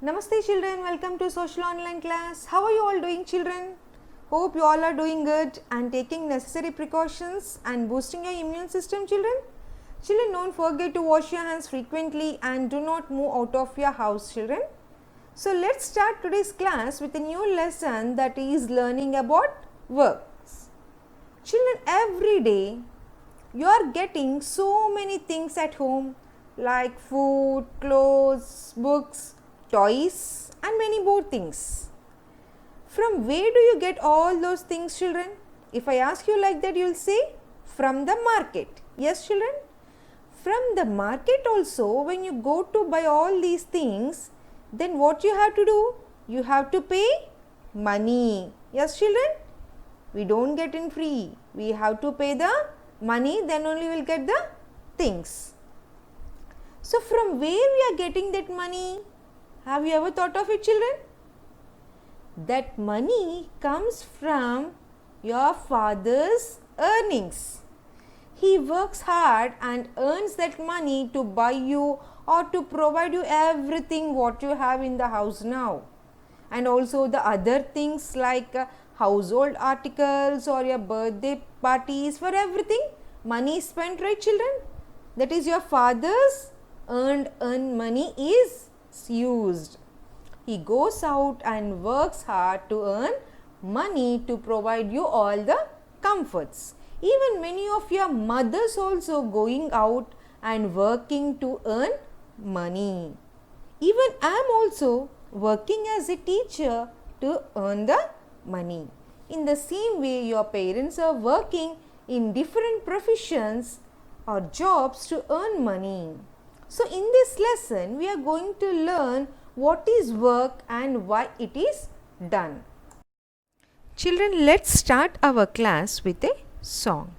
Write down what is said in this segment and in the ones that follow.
Namaste children, welcome to social online class. How are you all doing children? Hope you all are doing good and taking necessary precautions and boosting your immune system children. Children, don't forget to wash your hands frequently and do not move out of your house children. So let's start today's class with a new lesson that is learning about works. Children, every day you are getting so many things at home like food, clothes, books, toys and many more things. From where do you get all those things children? If I ask you like that, you will say from the market. Yes children? From the market also, when you go to buy all these things, then what you have to do? You have to pay money. Yes children? We don't get in free. We have to pay the money, then only we will get the things. So from where we are getting that money? Have you ever thought of it children? That money comes from your father's earnings. He works hard and earns that money to buy you or to provide you everything what you have in the house now. And also the other things like household articles or your birthday parties, for everything money is spent, right children? That is your father's earned money is used. He goes out and works hard to earn money to provide you all the comforts. Even many of your mothers also going out and working to earn money. Even I am also working as a teacher to earn the money. In the same way, your parents are working in different professions or jobs to earn money. So in this lesson, we are going to learn what is work and why it is done. Children, let's start our class with a song.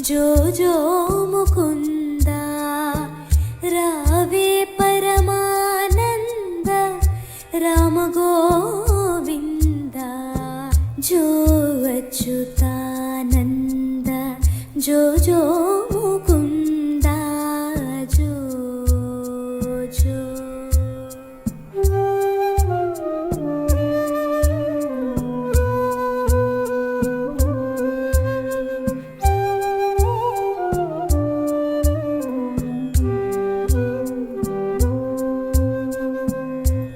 जो जो मुकुंदा रावे परमानंद राम गोविंदा जो अच्युतानंद जो जो मुकुंदा जो जो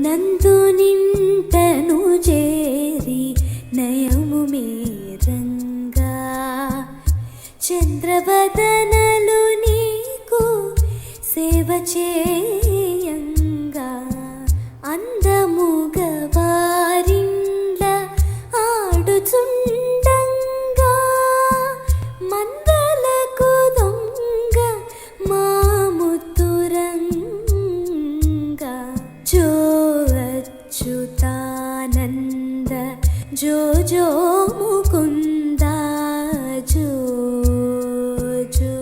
నందు నింటను చేరి నయము మేరంగా చంద్రవదనలు నీకు సేవ చేయంగా అందముగా వారిండ్ల ఆడుచుండంగా మందలకు దొంగ మాముతురంగా जो अच्युतानंद जो जो मुकुंदा जो जो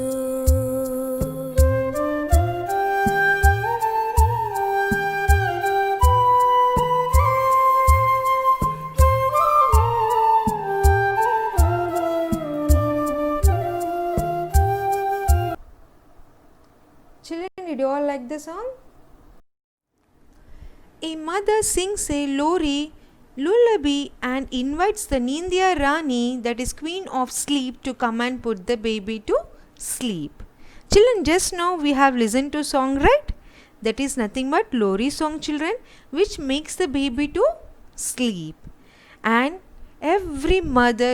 Children, did you all like the song? A mother sings a lullaby and invites the Nindya Rani, that is queen of sleep, to come and put the baby to sleep. Children, just now we have listened to song, right? That is nothing but Lori song children, which makes the baby to sleep. And every mother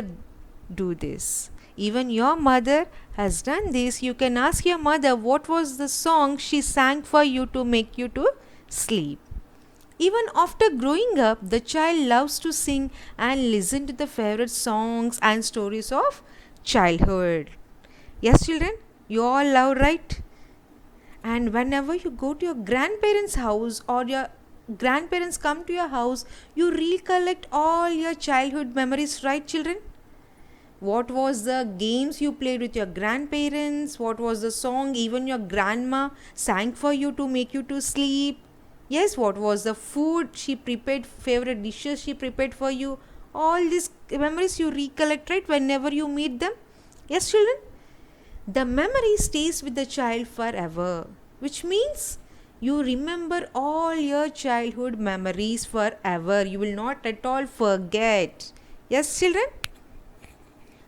do this. Even your mother has done this. You can ask your mother what was the song she sang for you to make you to sleep. Even after growing up, the child loves to sing and listen to the favorite songs and stories of childhood. Yes, children, you all love, right? And whenever you go to your grandparents' house or your grandparents come to your house, you recollect all your childhood memories, right, children? What was the games you played with your grandparents? What was the song even your grandma sang for you to make you to sleep? Yes, what was the food she prepared, favorite dishes she prepared for you? All these memories you recollect, right, whenever you meet them. Yes, children? The memory stays with the child forever, which means you remember all your childhood memories forever. You will not at all forget. Yes, children?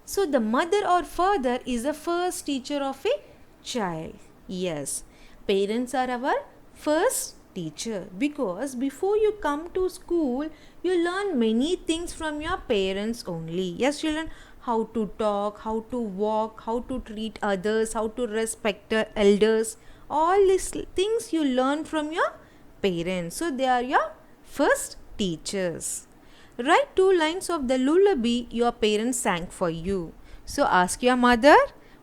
So, the mother or father is the first teacher of a child. Yes, parents are our first teacher because before you come to school, you learn many things from your parents only. Yes, children, how to talk, how to walk, how to treat others, how to respect the elders. All these things you learn from your parents. So, they are your first teachers. Write 2 lines of the lullaby your parents sang for you. So ask your mother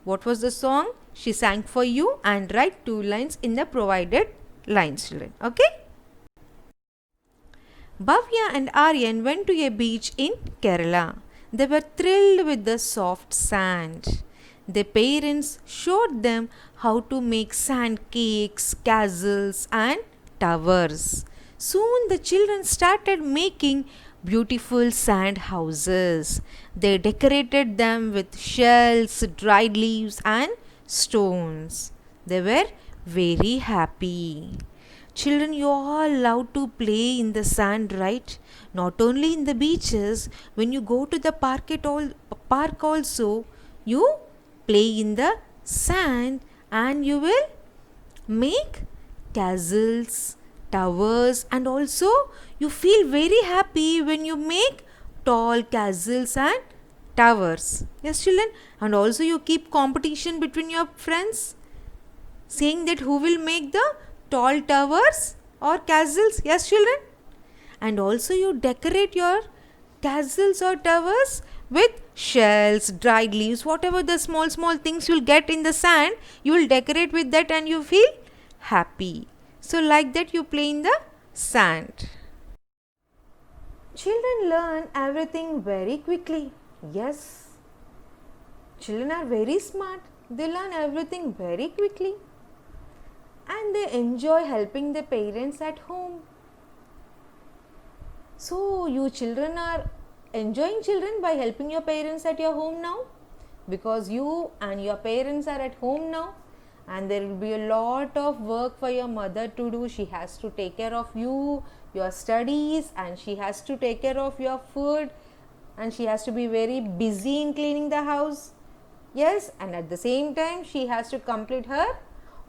what was the song she sang for you and write 2 lines in the provided lines, children. Okay? Bhavya and Aryan went to a beach in Kerala. They were thrilled with the soft sand. Their parents showed them how to make sand cakes, castles, and towers. Soon the children started making beautiful sand houses. They decorated them with shells, dried leaves, and stones. They were very happy. Children, you all love to play in the sand, right? Not only in the beaches, when you go to the park also, you play in the sand and you will make castles, towers, and also you feel very happy when you make tall castles and towers. Yes, children, and also you keep competition between your friends, saying that who will make the tall towers or castles. Yes, children, and also you decorate your castles or towers with shells, dried leaves, whatever the small things you'll get in the sand, you will decorate with that and you feel happy. So like that you play in the sand. Children learn everything very quickly. Yes, children are very smart. They learn everything very quickly and they enjoy helping their parents at home. So you children are enjoying children by helping your parents at your home now, because you and your parents are at home now and there will be a lot of work for your mother to do. She has to take care of you, your studies, and she has to take care of your food, and she has to be very busy in cleaning the house. Yes, and at the same time she has to complete her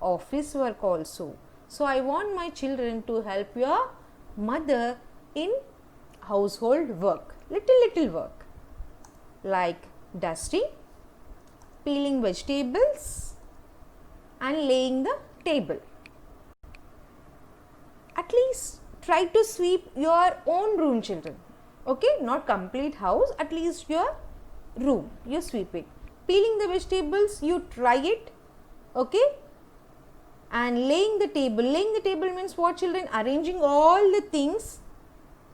office work also. So I want my children to help your mother in household work, little work like dusting, peeling vegetables, and laying the table. At least try to sweep your own room, children. Okay, not complete house, at least your room you sweep it. Peeling the vegetables, you try it. Okay, and laying the table means what, children? Arranging all the things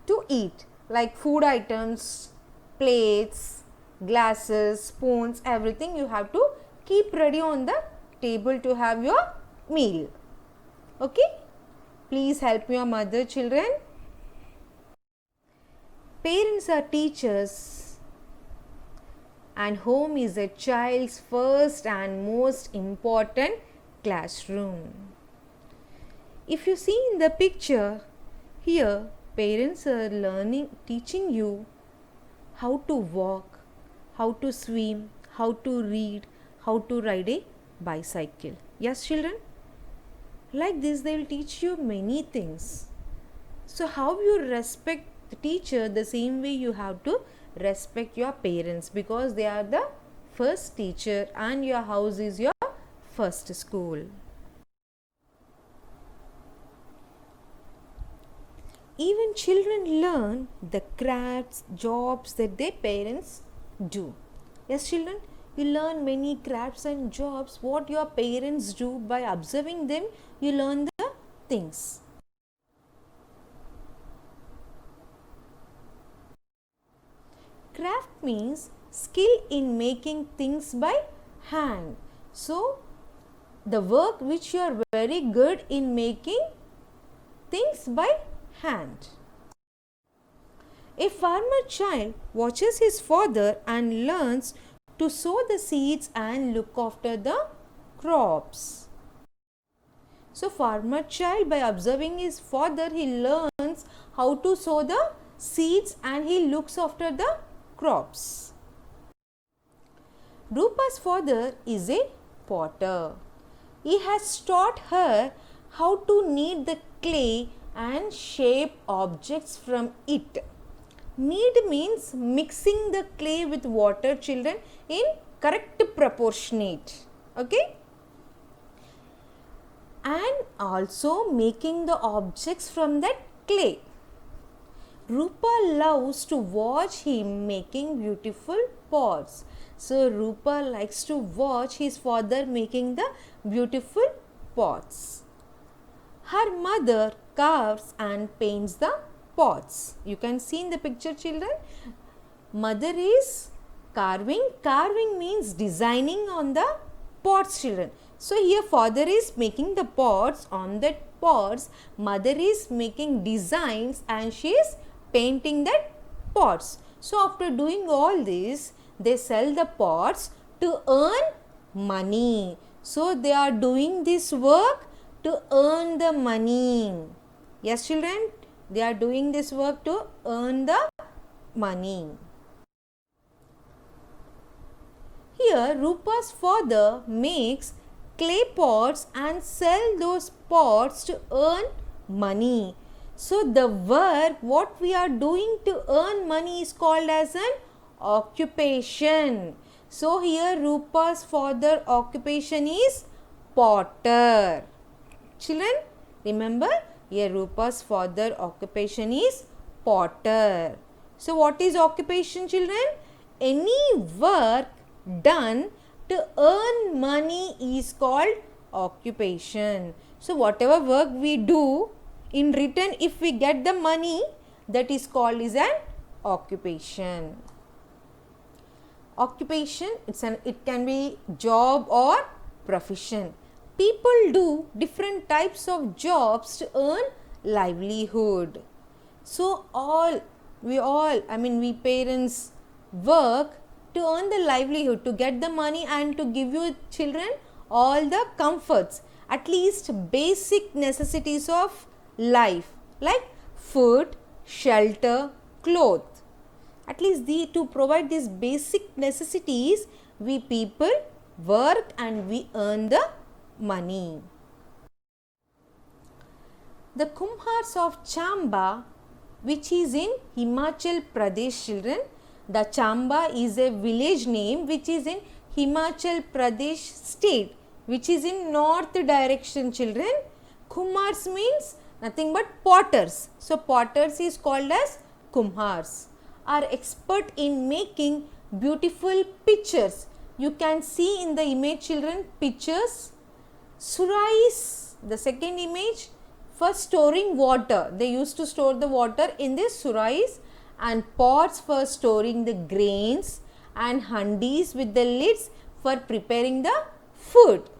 to eat, like food items, plates, glasses, spoons, everything you have to keep ready on the table to have your meal. Okay, please help your mother, children. Parents are teachers and home is a child's first and most important classroom. If you see in the picture here, parents are teaching you how to walk, how to swim, how to read, how to ride a bicycle. Yes, children? Like this, they will teach you many things. So, how you respect the teacher, the same way you have to respect your parents, because they are the first teacher and your house is your first school. Even children learn the crafts, jobs that their parents do. Yes, children, you learn many crafts and jobs what your parents do. By observing them, you learn the things. Craft means skill in making things by hand. So, the work which you are very good in making things by hand. A farmer child watches his father and learns to sow the seeds and look after the crops. So, farmer child, by observing his father, he learns how to sow the seeds and he looks after the crops. Rupa's father is a potter. He has taught her how to knead the clay and shape objects from it. Knead means mixing the clay with water, children, in correct proportionate. Okay? And also making the objects from that clay. Rupa loves to watch him making beautiful pots. So Rupa likes to watch his father making the beautiful pots. Her mother carves and paints the pots. You can see in the picture, children. Mother is carving. Carving means designing on the pots, children. So here father is making the pots. On that pots, mother is making designs and she is painting that pots. So after doing all this, they sell the pots to earn money. So they are doing this work to earn the money. Yes, children, they are doing this work to earn the money. Here Rupa's father makes clay pots and sell those pots to earn money. So the work what we are doing to earn money is called as an occupation. So here Rupa's father occupation is potter. Children, remember, here Rupa's father occupation is potter. So what is occupation, children? Any work done to earn money is called occupation. So whatever work we do, in return if we get the money, that is called is an occupation. Occupation, it can be job or profession. People do different types of jobs to earn livelihood. So we parents work to earn the livelihood, to get the money and to give you children all the comforts, at least basic necessities of life like food, shelter, clothes. At least to provide these basic necessities, we people work and we earn the money. The Kumhars of Chamba, which is in Himachal Pradesh, children. The Chamba is a village name which is in Himachal Pradesh state, which is in north direction, children. Kumhars means nothing but potters. So potters is called as Kumhars. Are expert in making beautiful pictures. You can see in the image, children, pictures. Surais, the second image, for storing water. They used to store the water in this surais, and pots for storing the grains, and handis with the lids for preparing the food.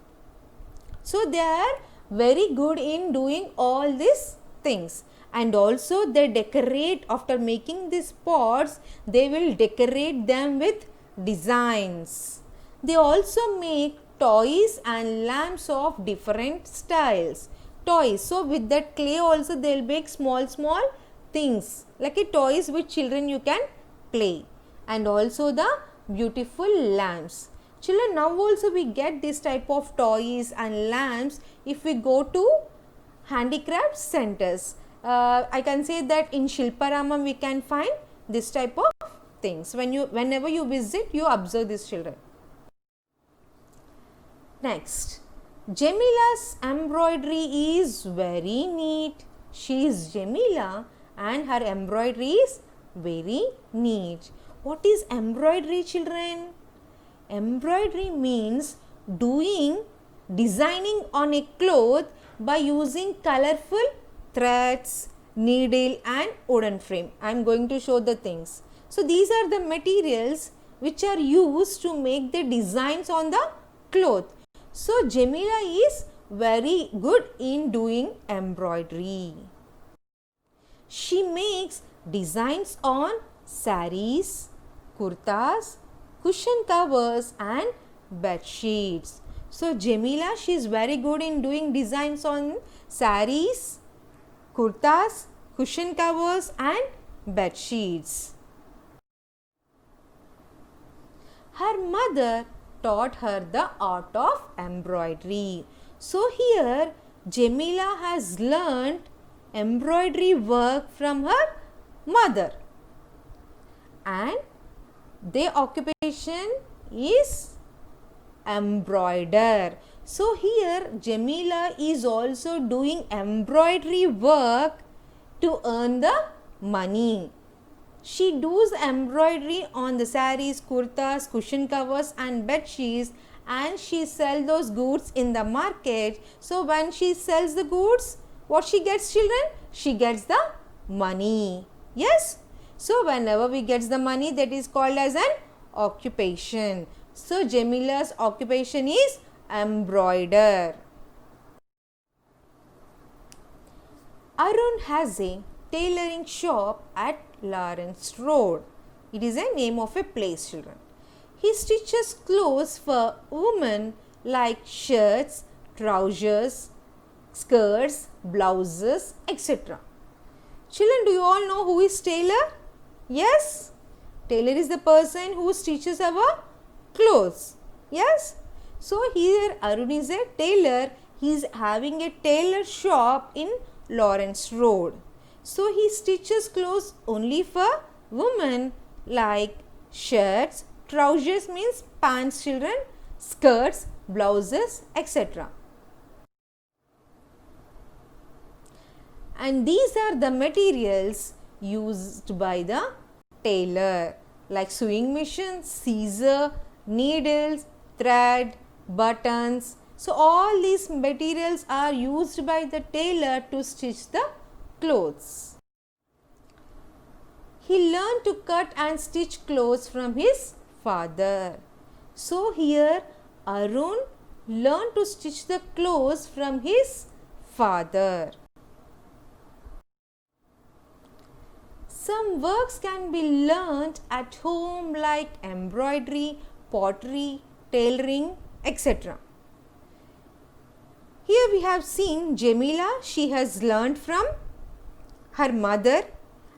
So they are very good in doing all these things. And also they decorate, after making these pots, they will decorate them with designs. They also make toys and lamps of different styles. Toys, so with that clay also they will make small things like a toys with children you can play. And also the beautiful lamps. Children, now also we get this type of toys and lamps if we go to handicraft centers. I can say that in Shilparama we can find this type of things. Whenever you visit, you observe these children. Next, Jemila's embroidery is very neat. She is Jemila and her embroidery is very neat. What is embroidery, children? Embroidery means designing on a cloth by using colorful threads, needle and wooden frame. I am going to show the things. So these are the materials which are used to make the designs on the cloth. So Jamila is very good in doing embroidery. She makes designs on saris, kurtas, cushion covers and bed sheets. So Jamila, she is very good in doing designs on saris, kurtas, cushion covers and bed sheets. Her mother taught her the art of embroidery. So here Jamila has learnt embroidery work from her mother, and their occupation is embroider. So here Jamila is also doing embroidery work to earn the money. She does embroidery on the saris, kurtas, cushion covers and bed sheets, and she sells those goods in the market. So when she sells the goods, what she gets, children? She gets the money. Yes? So whenever we get the money, that is called as an occupation. So Jamila's occupation is embroider. Arun has a tailoring shop at Lawrence Road. It is a name of a place, children. He stitches clothes for women like shirts, trousers, skirts, blouses, etc. Children, do you all know who is tailor? Yes? Tailor is the person who stitches our clothes. Yes? So here Arun is a tailor. He is having a tailor shop in Lawrence Road. So he stitches clothes only for women like shirts, trousers means pants, children, skirts, blouses, etc. And these are the materials used by the tailor, like sewing machine, scissor, needles, thread, buttons. So all these materials are used by the tailor to stitch the clothes. He learned to cut and stitch clothes from his father. So here Arun learned to stitch the clothes from his father. Some works can be learnt at home like embroidery, pottery, tailoring, etc. Here we have seen Jamila, she has learnt from her mother,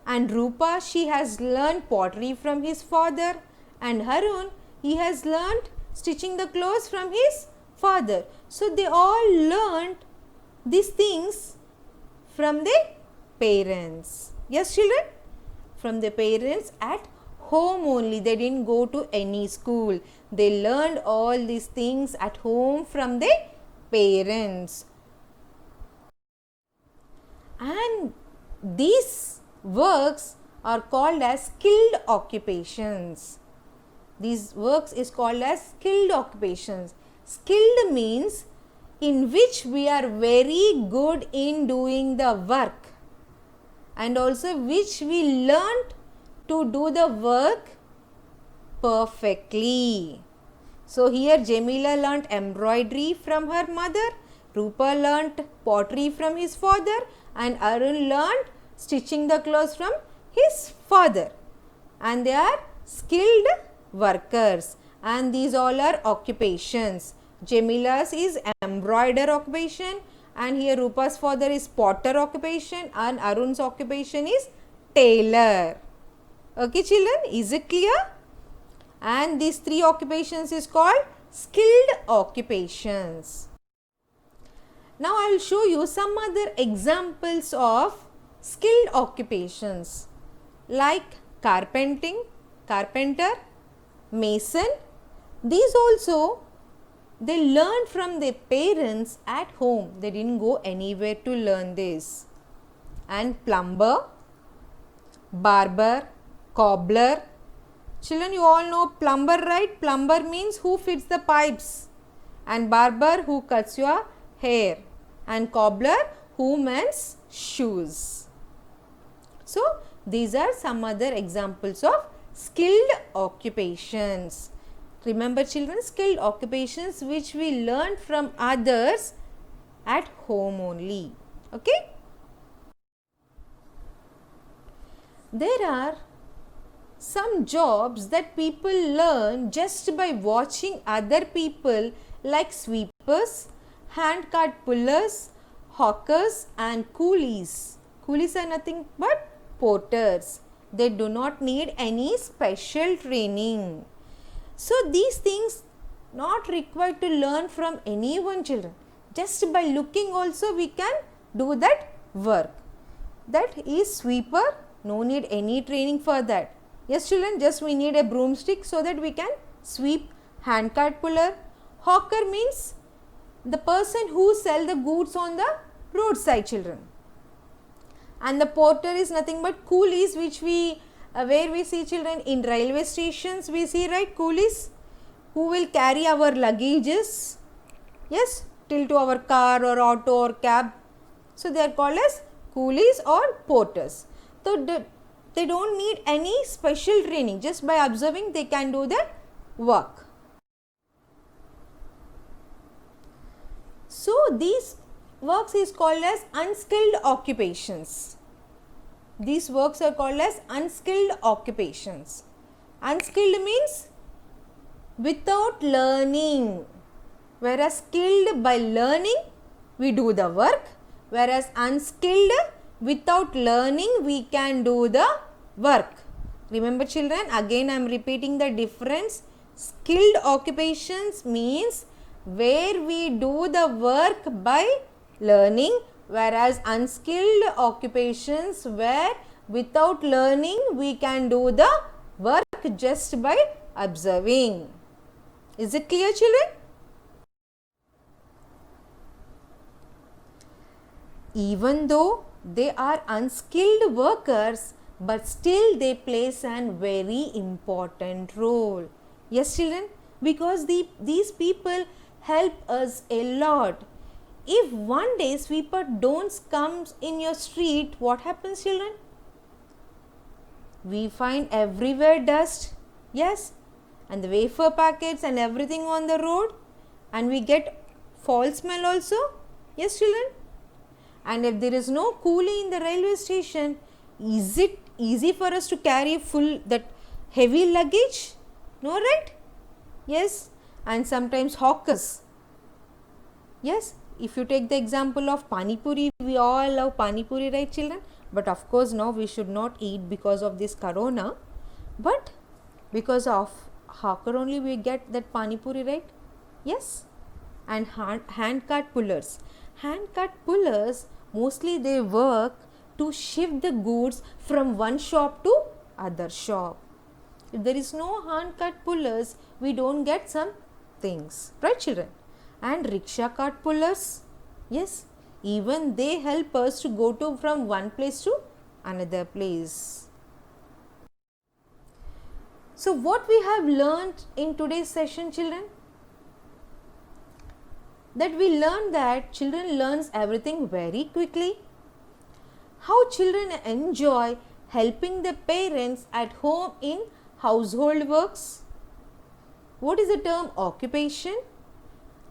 and Rupa, she has learnt pottery from his father, and Arun, he has learnt stitching the clothes from his father. So they all learnt these things from their parents. Yes, children? From their parents at home only. They didn't go to any school. They learned all these things at home from their parents. And these works are called as skilled occupations. These works is called as skilled occupations. Skilled means in which we are very good in doing the work, and also which we learnt to do the work perfectly. So here Jamila learnt embroidery from her mother, Rupa learnt pottery from his father, and Arun learnt stitching the clothes from his father. And they are skilled workers, and these all are occupations. Jamila's is embroider occupation, and here Rupa's father is potter occupation, and Arun's occupation is tailor. Okay, children, is it clear? And these three occupations is called skilled occupations. Now I will show you some other examples of skilled occupations like carpenter, mason. These also they learned from their parents at home. They didn't go anywhere to learn this. And plumber, barber, cobbler. Children, you all know plumber, right? Plumber means who fits the pipes, and barber who cuts your hair, and cobbler who mends shoes. So these are some other examples of skilled occupations. Remember children, skilled occupations which we learn from others at home only. Okay? There are some jobs that people learn just by watching other people, like sweepers, handcart pullers, hawkers and coolies. Coolies are nothing but porters. They do not need any special training. So these things not required to learn from anyone children. Just by looking also we can do that work. That is sweeper, no need any training for that. Yes children, just we need a broomstick so that we can sweep. Handcart puller. Hawker means the person who sell the goods on the roadside children. And the porter is nothing but coolies, which we where we see children in railway stations, we see, right, coolies who will carry our luggages, yes, till to our car or auto or cab. So they are called as coolies or porters. So they don't need any special training, just by observing they can do their work. So these works is called as unskilled occupations. These works are called as unskilled occupations. Unskilled means without learning, whereas skilled, by learning we do the work, whereas unskilled, without learning we can do the work. Remember children, again I am repeating the difference. Skilled occupations means where we do the work by learning, whereas unskilled occupations where without learning we can do the work just by observing. Is it clear children? Even though they are unskilled workers, but still they plays a very important role. Yes children, because these people help us a lot. If one day sweeper don't comes in your street, what happens children? We find everywhere dust, yes, and the wafer packets and everything on the road, and we get foul smell also, yes children. And if there is no coolie in the railway station, is it easy for us to carry full that heavy luggage? No, right? Yes. And sometimes hawkers. Yes. If you take the example of Pani Puri, we all love Pani Puri, right children? But of course now we should not eat because of this corona. But because of hawker only we get that Pani Puri, right? Yes. And hand cart pullers. Hand cart pullers, mostly they work to shift the goods from one shop to other shop. If there is no hand cart pullers, we don't get some things, right children? And rickshaw cart pullers, yes, even they help us to go to from one place to another place. So what we have learned in today's session children? That we learned that children learns everything very quickly. How children enjoy helping their parents at home in household works. What is the term occupation?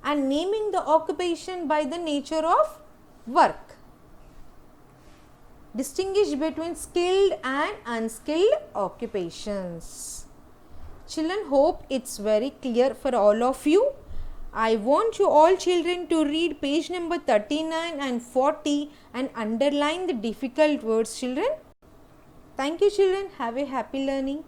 And naming the occupation by the nature of work. Distinguish between skilled and unskilled occupations. Children, hope it's very clear for all of you. I want you all children to read page number 39 and 40 and underline the difficult words children. Thank you children. Have a happy learning.